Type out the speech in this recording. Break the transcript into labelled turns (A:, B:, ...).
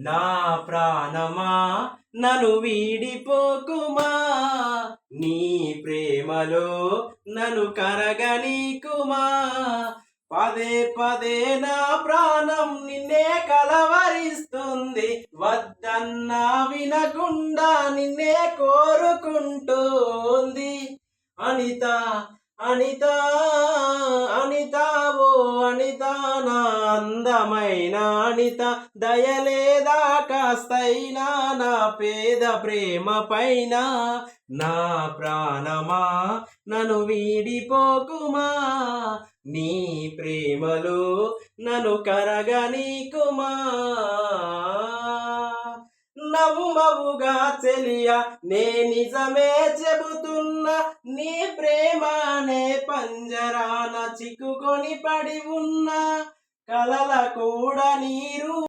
A: నా ప్రాణమా నన్ను వీడిపోకుమా, నీ ప్రేమలో నన్ను కరగనీకుమా. పదే పదే నా ప్రాణం నిన్నే కలవరిస్తుంది, వద్దన్నా వినకుండా నిన్నే కోరుకుంటోంది. అనిత అనిత అనిత ఓ అనిత, నా అందమైన అనిత, దయలేదా కాస్తైనా నా పేద ప్రేమ పైన. నా ప్రాణమా నన్ను వీడిపోకుమా, నీ ప్రేమలో నన్ను కరగనీకుమా. నవ్వుమవుగా చెలియా నే నిజమే చెబుతున్నా, నీ ప్రేమనే పంజరాన చిక్కుకొని పడి ఉన్నా. కలల కూడా నీరు